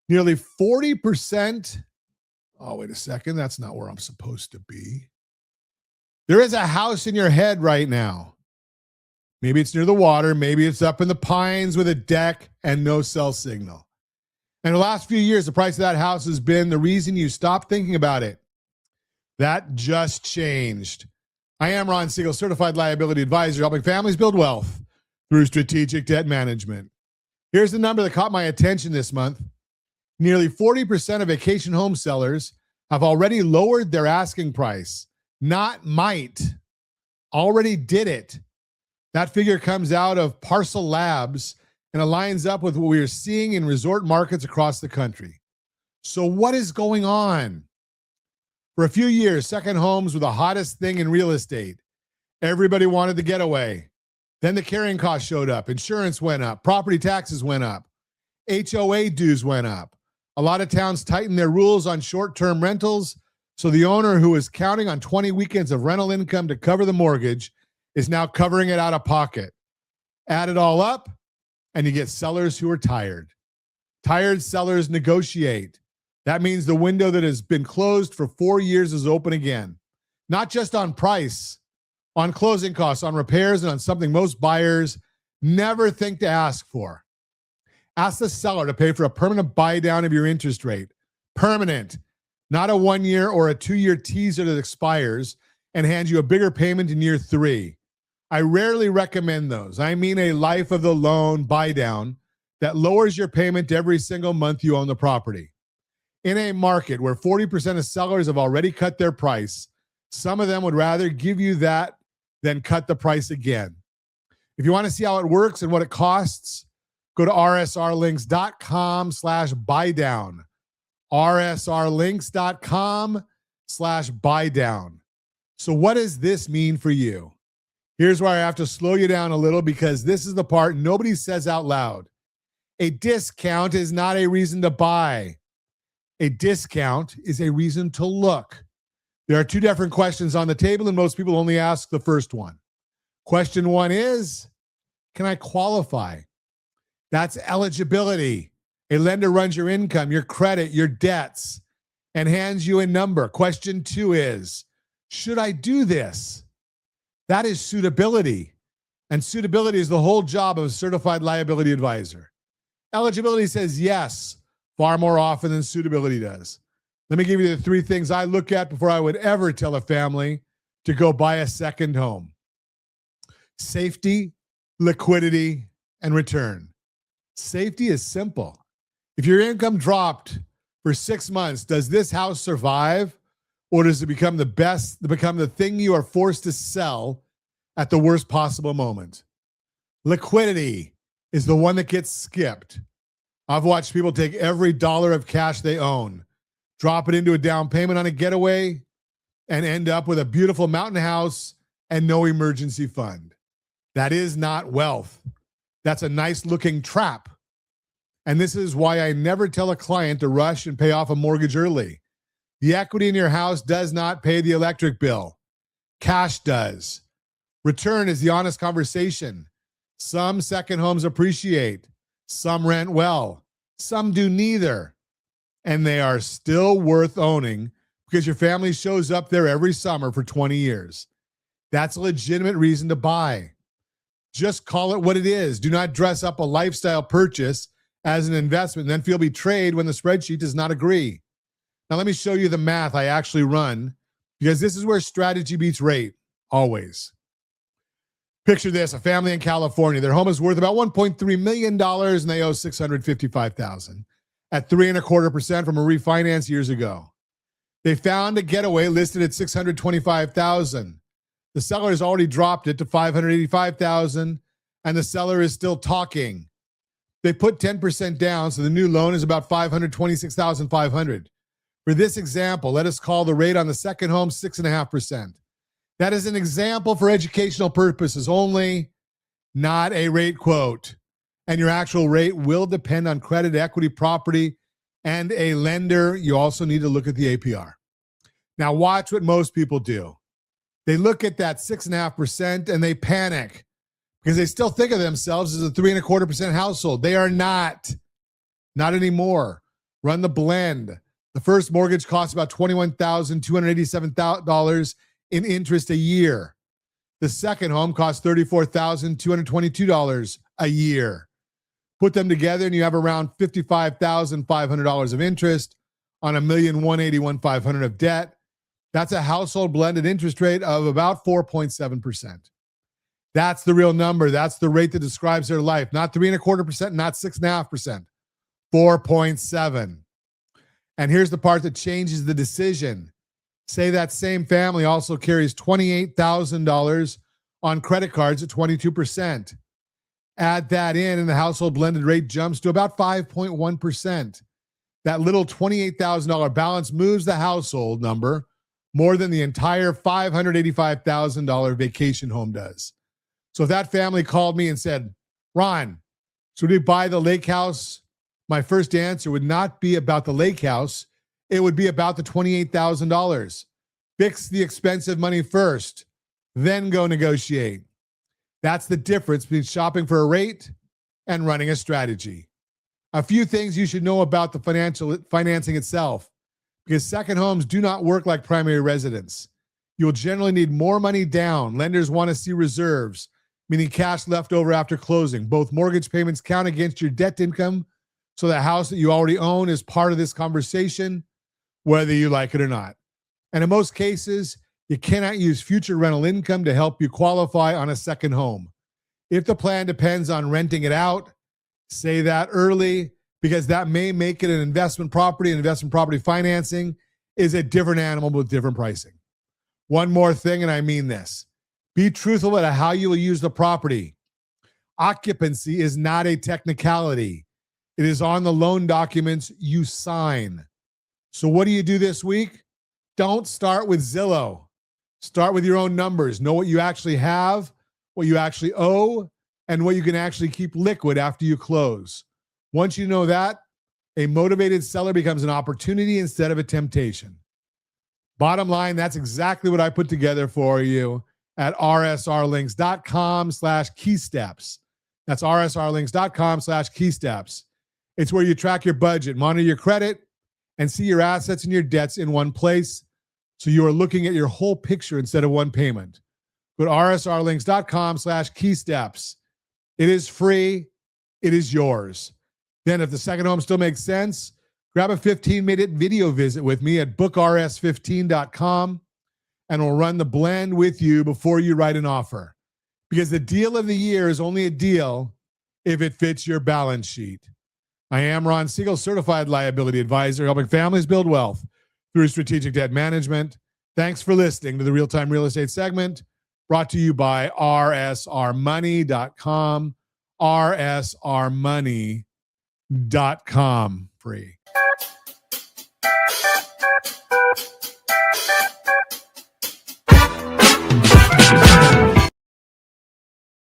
Nearly 40%. Oh, wait a second. That's not where I'm supposed to be. There is a house in your head right now. Maybe it's near the water. Maybe it's up in the pines with a deck and no cell signal. And the last few years, the price of that house has been the reason you stopped thinking about it. That just changed. I am Ron Siegel, certified liability advisor, helping families build wealth through strategic debt management. Here's the number that caught my attention this month. Nearly 40% of vacation home sellers have already lowered their asking price. Not might. Already did it. That figure comes out of Parcel Labs and it lines up with what we are seeing in resort markets across the country. So what is going on? For a few years, second homes were the hottest thing in real estate. Everybody wanted the getaway. Then the carrying costs showed up. Insurance went up. Property taxes went up. HOA dues went up. A lot of towns tightened their rules on short-term rentals, so the owner who was counting on 20 weekends of rental income to cover the mortgage is now covering it out of pocket. Add it all up, and you get sellers who are tired. Tired sellers negotiate. That means the window that has been closed for 4 years is open again. Not just on price, on closing costs, on repairs, and on something most buyers never think to ask for. Ask the seller to pay for a permanent buy down of your interest rate. Permanent, not a 1 year or a 2 year teaser that expires and hands you a bigger payment in year 3. I rarely recommend those. I mean a life of the loan buy down that lowers your payment every single month you own the property. In a market where 40% of sellers have already cut their price, some of them would rather give you that than cut the price again. If you want to see how it works and what it costs, go to rsrlinks.com/buydown. rsrlinks.com/buydown. So what does this mean for you? Here's where I have to slow you down a little because this is the part nobody says out loud. A discount is not a reason to buy. A discount is a reason to look. There are two different questions on the table, and most people only ask the first one. Question one is, can I qualify? That's eligibility. A lender runs your income, your credit, your debts, and hands you a number. Question two is, should I do this? That is suitability. And suitability is the whole job of a certified liability advisor. Eligibility says yes far more often than suitability does. Let me give you the 3 things I look at before I would ever tell a family to go buy a second home. Safety, liquidity, and return. Safety is simple. If your income dropped for 6 months, does this house survive? Or does it become the thing you are forced to sell at the worst possible moment? Liquidity is the one that gets skipped. I've watched people take every dollar of cash they own, drop it into a down payment on a getaway, and end up with a beautiful mountain house and no emergency fund. That is not wealth. That's a nice looking trap. And this is why I never tell a client to rush and pay off a mortgage early. The equity in your house does not pay the electric bill. Cash does. Return is the honest conversation. Some second homes appreciate. Some rent well. Some do neither. And they are still worth owning because your family shows up there every summer for 20 years. That's a legitimate reason to buy. Just call it what it is. Do not dress up a lifestyle purchase as an investment and then feel betrayed when the spreadsheet does not agree. Now, let me show you the math I actually run because this is where strategy beats rate, always. Picture this, a family in California. Their home is worth about $1.3 million and they owe $655,000 at 3.25% from a refinance years ago. They found a getaway listed at $625,000. The seller has already dropped it to $585,000 and the seller is still talking. They put 10% down, so the new loan is about $526,500. For this example, let us call the rate on the second home 6.5%. That is an example for educational purposes only, not a rate quote. And your actual rate will depend on credit, equity, property, and a lender. You also need to look at the APR. Now watch what most people do. They look at that 6.5% and they panic because they still think of themselves as a 3.25% household. They are not anymore. Run the blend. The first mortgage costs about $21,287 in interest a year. The second home costs $34,222 a year. Put them together and you have around $55,500 of interest on $1,181,500 of debt. That's a household blended interest rate of about 4.7%. That's the real number. That's the rate that describes their life. Not 3.25%, not 6.5%. 4.7. And here's the part that changes the decision. Say that same family also carries $28,000 on credit cards at 22%. Add that in and the household blended rate jumps to about 5.1%. That little $28,000 balance moves the household number more than the entire $585,000 vacation home does. So if that family called me and said, Ron, should we buy the lake house? My first answer would not be about the lake house. It would be about the $28,000. Fix the expensive money first, then go negotiate. That's the difference between shopping for a rate and running a strategy. A few things you should know about the financing itself, because second homes do not work like primary residence. You'll generally need more money down. Lenders want to see reserves, meaning cash left over after closing. Both mortgage payments count against your debt income, so the house that you already own is part of this conversation, whether you like it or not. And in most cases, you cannot use future rental income to help you qualify on a second home. If the plan depends on renting it out, say that early, because that may make it an investment property, and investment property financing is a different animal with different pricing. One more thing, and I mean this. Be truthful about how you will use the property. Occupancy is not a technicality. It is on the loan documents you sign. So what do you do this week? Don't start with Zillow. Start with your own numbers. Know what you actually have, what you actually owe, and what you can actually keep liquid after you close. Once you know that, a motivated seller becomes an opportunity instead of a temptation. Bottom line, that's exactly what I put together for you at rsrlinks.com/keysteps. That's rsrlinks.com/keysteps. It's where you track your budget, monitor your credit, and see your assets and your debts in one place, so you are looking at your whole picture instead of one payment. Go to rsrlinks.com/keysteps. It is free. It is yours. Then if the second home still makes sense, grab a 15-minute video visit with me at bookrs15.com, and we'll run the blend with you before you write an offer. Because the deal of the year is only a deal if it fits your balance sheet. I am Ron Siegel, certified liability advisor, helping families build wealth through strategic debt management. Thanks for listening to the Real-Time Real Estate segment, brought to you by rsrmoney.com, rsrmoney.com. Free.